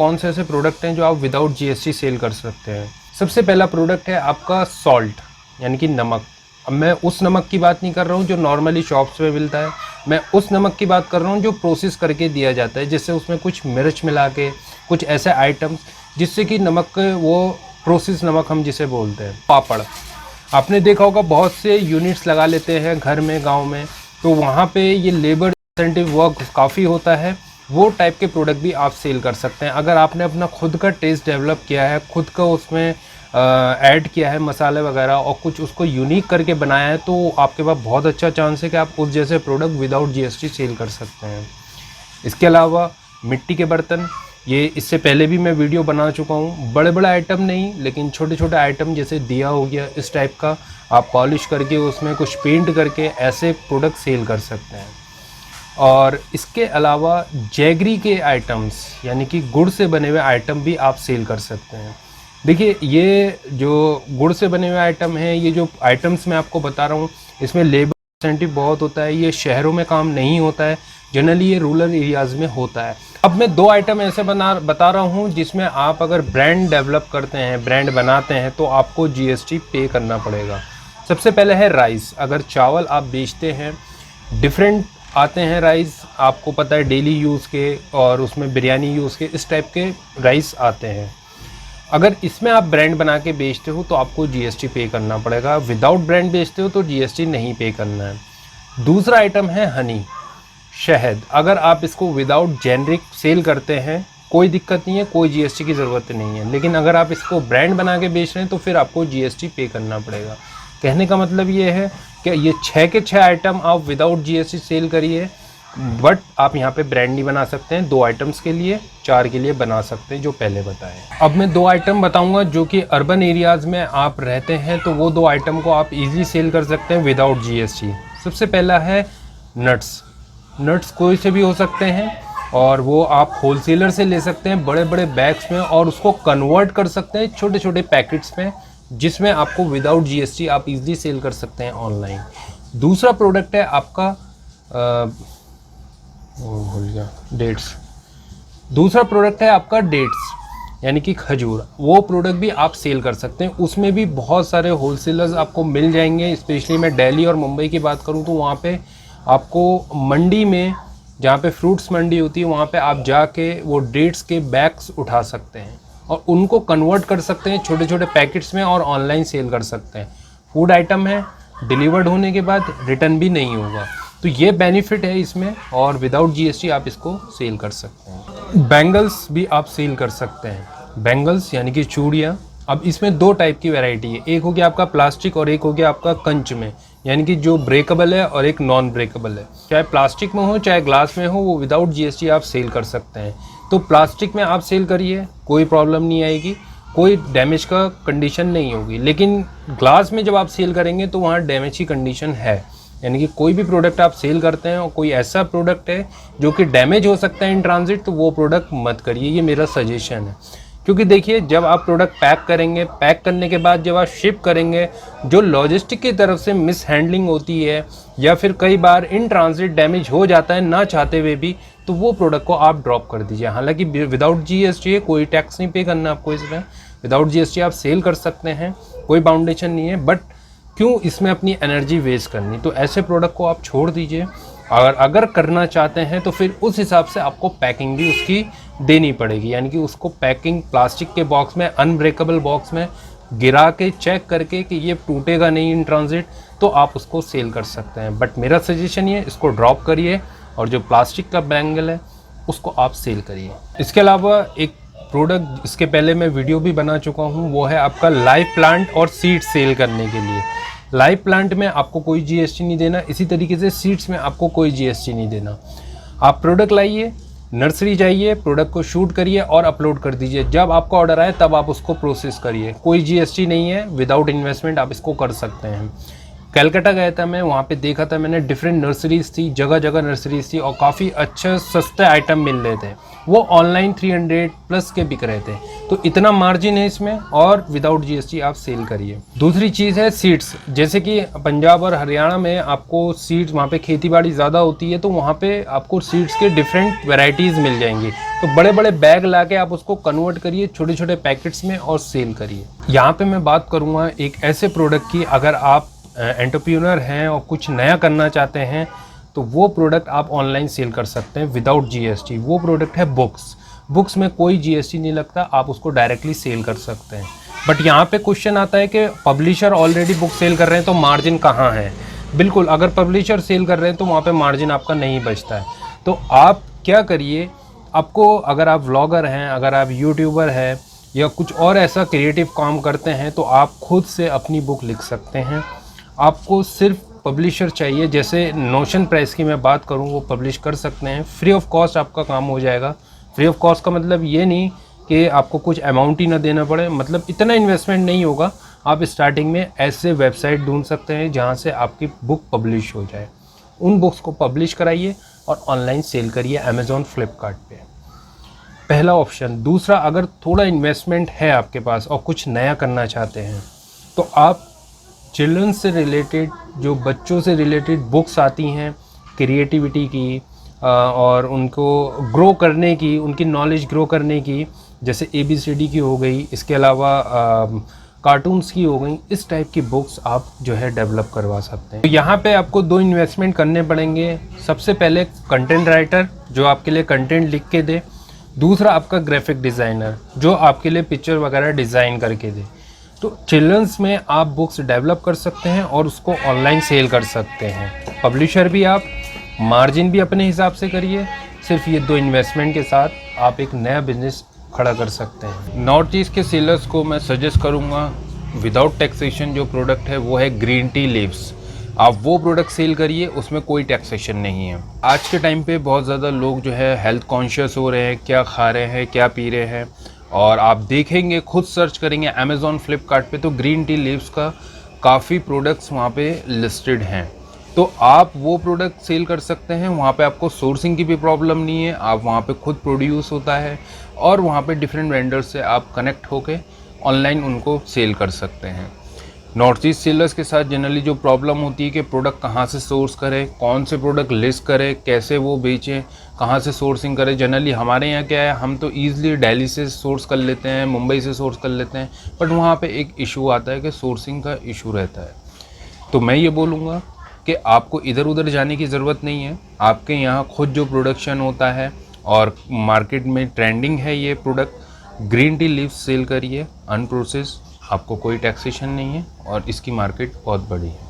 कौन से ऐसे प्रोडक्ट हैं जो आप विदाउट जीएसटी सेल कर सकते हैं। सबसे पहला प्रोडक्ट है आपका सॉल्ट, यानी कि नमक। अब मैं उस नमक की बात नहीं कर रहा हूँ जो नॉर्मली शॉप्स में मिलता है, मैं उस नमक की बात कर रहा हूँ जो प्रोसेस करके दिया जाता है, जिससे उसमें कुछ मिर्च मिला के कुछ ऐसे आइटम्स जिससे कि नमक वो प्रोसेस नमक हम जिसे बोलते हैं। पापड़ आपने देखा होगा, बहुत से यूनिट्स लगा लेते हैं घर में, गांव में, तो वहाँ पे ये लेबर इंसेंटिव वर्क काफ़ी होता है। वो टाइप के प्रोडक्ट भी आप सेल कर सकते हैं। अगर आपने अपना खुद का टेस्ट डेवलप किया है, खुद का उसमें ऐड किया है मसाले वगैरह और कुछ उसको यूनिक करके बनाया है, तो आपके पास बहुत अच्छा चांस है कि आप उस जैसे प्रोडक्ट विदाउट जीएसटी सेल कर सकते हैं। इसके अलावा मिट्टी के बर्तन, ये इससे पहले भी मैं वीडियो बना चुका हूँ। बड़े बड़े आइटम नहीं, लेकिन छोटे छोटे आइटम जैसे दिया हो गया, इस टाइप का आप पॉलिश करके उसमें कुछ पेंट करके ऐसे प्रोडक्ट सेल कर सकते हैं। और इसके अलावा जैगरी के आइटम्स, यानी कि गुड़ से बने हुए आइटम भी आप सेल कर सकते हैं। देखिए, ये जो गुड़ से बने हुए आइटम हैं, ये जो आइटम्स मैं आपको बता रहा हूँ, इसमें लेबर इंसेंटिव बहुत होता है। ये शहरों में काम नहीं होता है, जनरली ये रूरल एरियाज़ में होता है। अब मैं दो आइटम ऐसे बता रहा हूँ जिसमें आप अगर ब्रांड डेवलप करते हैं, ब्रांड बनाते हैं, तो आपको जीएसटी पे करना पड़ेगा। सबसे पहले है राइस। अगर चावल आप बेचते हैं, डिफरेंट आते हैं राइस, आपको पता है डेली यूज़ के और उसमें बिरयानी यूज़ के, इस टाइप के राइस आते हैं। अगर इसमें आप ब्रांड बना के बेचते हो तो आपको जीएसटी पे करना पड़ेगा। विदाउट ब्रांड बेचते हो तो जीएसटी नहीं पे करना है। दूसरा आइटम है हनी, शहद। अगर आप इसको विदाउट जेनरिक सेल करते हैं, कोई दिक्कत नहीं है, कोई जीएसटी की ज़रूरत नहीं है। लेकिन अगर आप इसको ब्रांड बना के बेच रहे हैं तो फिर आपको जीएसटी पे करना पड़ेगा। कहने का मतलब ये है कि ये 6 के 6 आइटम आप विदाउट जीएसटी सेल करिए, बट आप यहाँ पे ब्रांड नहीं बना सकते हैं। 2 आइटम्स के लिए, 4 के लिए बना सकते हैं, जो पहले बताए। अब मैं 2 आइटम बताऊंगा जो कि अर्बन एरियाज़ में आप रहते हैं, तो वो 2 आइटम को आप इजीली सेल कर सकते हैं विदाउट जीएसटी। सबसे पहला है नट्स। नट्स कोई से भी हो सकते हैं और वो आप होलसेलर से ले सकते हैं बड़े बड़े बैग्स में, और उसको कन्वर्ट कर सकते हैं छोटे छोटे पैकेट्स में, जिसमें आपको विदाउट जीएसटी आप इजीली सेल कर सकते हैं ऑनलाइन। दूसरा प्रोडक्ट है आपका भूल गया, डेट्स। दूसरा प्रोडक्ट है आपका डेट्स, यानी कि खजूर। वो प्रोडक्ट भी आप सेल कर सकते हैं। उसमें भी बहुत सारे होलसेलर्स आपको मिल जाएंगे। स्पेशली मैं दिल्ली और मुंबई की बात करूं तो वहाँ पे आपको मंडी में, जहाँ पे फ्रूट्स मंडी होती है, वहाँ पे आप जाके वो डेट्स के बैग्स उठा सकते हैं और उनको कन्वर्ट कर सकते हैं छोटे छोटे पैकेट्स में और ऑनलाइन सेल कर सकते हैं। फूड आइटम है, डिलीवर्ड होने के बाद रिटर्न भी नहीं होगा, तो ये बेनिफिट है इसमें, और विदाउट जीएसटी आप इसको सेल कर सकते हैं। बैंगल्स भी आप सेल कर सकते हैं। बैंगल्स यानी कि चूड़ियाँ। अब इसमें 2 टाइप की वैरायटी है, एक हो गया आपका प्लास्टिक और एक हो गया आपका कंच में, यानी कि जो ब्रेकेबल है और एक नॉन ब्रेकेबल है। चाहे प्लास्टिक में हो चाहे ग्लास में हो, वो विदाउट जीएसटी आप सेल कर सकते हैं। तो प्लास्टिक में आप सेल करिए, कोई प्रॉब्लम नहीं आएगी, कोई डैमेज का कंडीशन नहीं होगी। लेकिन ग्लास में जब आप सेल करेंगे तो वहाँ डैमेज की कंडीशन है, यानी कि कोई भी प्रोडक्ट आप सेल करते हैं और कोई ऐसा प्रोडक्ट है जो कि डैमेज हो सकता है इन ट्रांजिट, तो वो प्रोडक्ट मत करिए, ये मेरा सजेशन है। क्योंकि देखिए, जब आप प्रोडक्ट पैक करेंगे, पैक करने के बाद जब आप शिप करेंगे, जो लॉजिस्टिक की तरफ से मिस हैंडलिंग होती है या फिर कई बार इन ट्रांजिट डैमेज हो जाता है ना चाहते हुए भी, तो वो प्रोडक्ट को आप ड्रॉप कर दीजिए। हालांकि विदाउट जीएसटी है, कोई टैक्स नहीं पे करना आपको इसमें। विदाउट जीएसटी आप सेल कर सकते हैं, कोई बाउंडेशन नहीं है, बट क्यों इसमें अपनी एनर्जी वेस्ट करनी। तो ऐसे प्रोडक्ट को आप छोड़ दीजिए। और अगर करना चाहते हैं तो फिर उस हिसाब से आपको पैकिंग भी उसकी देनी पड़ेगी, यानी कि उसको पैकिंग प्लास्टिक के बॉक्स में, अनब्रेकेबल बॉक्स में गिरा के चेक करके कि ये टूटेगा नहीं इन ट्रांजिट, तो आप उसको सेल कर सकते हैं। बट मेरा सजेशन ये, इसको ड्रॉप करिए और जो प्लास्टिक का बैंगल है उसको आप सेल करिए। इसके अलावा एक प्रोडक्ट इसके पहले मैं वीडियो भी बना चुका हूँ, वो है आपका लाइव प्लांट और सीड सेल करने के लिए। लाइव प्लांट में आपको कोई जीएसटी नहीं देना, इसी तरीके से सीड्स में आपको कोई जीएसटी नहीं देना। आप प्रोडक्ट लाइए, नर्सरी जाइए, प्रोडक्ट को शूट करिए और अपलोड कर दीजिए। जब आपका ऑर्डर आए तब आप उसको प्रोसेस करिए। कोई जीएसटी नहीं है, विदाउट इन्वेस्टमेंट आप इसको कर सकते हैं। कलकत्ता गया था मैं, वहाँ पे देखा था मैंने डिफरेंट नर्सरीज थी, जगह जगह नर्सरीज थी और काफ़ी अच्छे सस्ते आइटम मिल रहे थे। वो ऑनलाइन 300 प्लस के बिक रहे थे। तो इतना मार्जिन है इसमें और विदाउट जीएसटी आप सेल करिए। दूसरी चीज़ है सीड्स। जैसे कि पंजाब और हरियाणा में आपको सीड्स, वहाँ पे खेती बाड़ी ज़्यादा होती है, तो वहाँ पे आपको सीड्स के डिफरेंट वेराइटीज़ मिल जाएंगी। तो बड़े बड़े बैग ला के आप उसको कन्वर्ट करिए छोटे छोटे पैकेट्स में और सेल करिए। यहाँ पे मैं बात करूँगा एक ऐसे प्रोडक्ट की, अगर आप एंटरप्रेन्योर हैं और कुछ नया करना चाहते हैं तो वो प्रोडक्ट आप ऑनलाइन सेल कर सकते हैं विदाउट जीएसटी। वो प्रोडक्ट है बुक्स। बुक्स में कोई जीएसटी नहीं लगता, आप उसको डायरेक्टली सेल कर सकते हैं। बट यहाँ पे क्वेश्चन आता है कि पब्लिशर ऑलरेडी बुक सेल कर रहे हैं तो मार्जिन कहाँ है। बिल्कुल, अगर पब्लिशर सेल कर रहे हैं तो वहाँ पे मार्जिन आपका नहीं बचता है। तो आप क्या करिए, आपको अगर आप व्लॉगर हैं, अगर आप यूट्यूबर हैं या कुछ और ऐसा क्रिएटिव काम करते हैं तो आप खुद से अपनी बुक लिख सकते हैं। आपको सिर्फ पब्लिशर चाहिए। जैसे नोशन प्रेस की मैं बात करूं, वो पब्लिश कर सकते हैं, फ्री ऑफ कॉस्ट आपका काम हो जाएगा। फ्री ऑफ कॉस्ट का मतलब ये नहीं कि आपको कुछ अमाउंट ही ना देना पड़े, मतलब इतना इन्वेस्टमेंट नहीं होगा। आप स्टार्टिंग में ऐसे वेबसाइट ढूंढ सकते हैं जहां से आपकी बुक पब्लिश हो जाए। उन बुक्स को पब्लिश कराइए और ऑनलाइन सेल करिए अमेज़ॉन, फ्लिपकार्ट पे। पहला ऑप्शन। दूसरा, अगर थोड़ा इन्वेस्टमेंट है आपके पास और कुछ नया करना चाहते हैं तो आप चिल्ड्रन से रिलेटेड, जो बच्चों से रिलेटेड बुक्स आती हैं क्रिएटिविटी की और उनको ग्रो करने की, उनकी नॉलेज ग्रो करने की, जैसे ABCD की हो गई, इसके अलावा कार्टून्स की हो गई, इस टाइप की बुक्स आप जो है डेवलप करवा सकते हैं। तो यहाँ पे आपको 2 इन्वेस्टमेंट करने पड़ेंगे। सबसे पहले कंटेंट राइटर जो आपके लिए कंटेंट लिख के दे। दूसरा आपका ग्राफिक डिज़ाइनर जो आपके लिए पिक्चर वगैरह डिज़ाइन करके दे। तो चिल्ड्रंस में आप बुक्स डेवलप कर सकते हैं और उसको ऑनलाइन सेल कर सकते हैं। पब्लिशर भी आप, मार्जिन भी अपने हिसाब से करिए। सिर्फ ये 2 इन्वेस्टमेंट के साथ आप एक नया बिजनेस खड़ा कर सकते हैं। नॉर्थ ईस्ट के सेलर्स को मैं सजेस्ट करूँगा विदाउट टैक्सेशन जो प्रोडक्ट है वो है ग्रीन टी लीव्स। आप वो प्रोडक्ट सेल करिए, उसमें कोई टैक्सेशन नहीं है। आज के टाइम पे बहुत ज़्यादा लोग जो है हेल्थ कॉन्शियस हो रहे हैं, क्या खा रहे हैं, क्या पी रहे हैं। और आप देखेंगे, खुद सर्च करेंगे अमेज़ॉन, फ्लिपकार्ट पे, तो ग्रीन टी लीव्स का काफ़ी प्रोडक्ट्स वहाँ पे लिस्टेड हैं। तो आप वो प्रोडक्ट सेल कर सकते हैं। वहाँ पे आपको सोर्सिंग की भी प्रॉब्लम नहीं है, आप वहाँ पे खुद प्रोड्यूस होता है और वहाँ पे डिफरेंट वेंडर्स से आप कनेक्ट होके ऑनलाइन उनको सेल कर सकते हैं। नॉर्थ ईस्ट सेलर्स के साथ जनरली जो प्रॉब्लम होती है कि प्रोडक्ट कहाँ से सोर्स करें, कौन से प्रोडक्ट लिस्ट करें, कैसे वो बेचें, कहाँ से सोर्सिंग करें। जनरली हमारे यहाँ क्या है, हम तो ईज़िली दिल्ली से सोर्स कर लेते हैं, मुंबई से सोर्स कर लेते हैं, बट वहाँ पे एक इशू आता है कि सोर्सिंग का इशू रहता है। तो मैं ये बोलूँगा कि आपको इधर उधर जाने की ज़रूरत नहीं है। आपके यहाँ खुद जो प्रोडक्शन होता है और मार्केट में ट्रेंडिंग है ये product, green tea leaves sell करिए अनप्रोसेस्ड। आपको कोई टैक्सेशन नहीं है और इसकी मार्केट बहुत बड़ी है।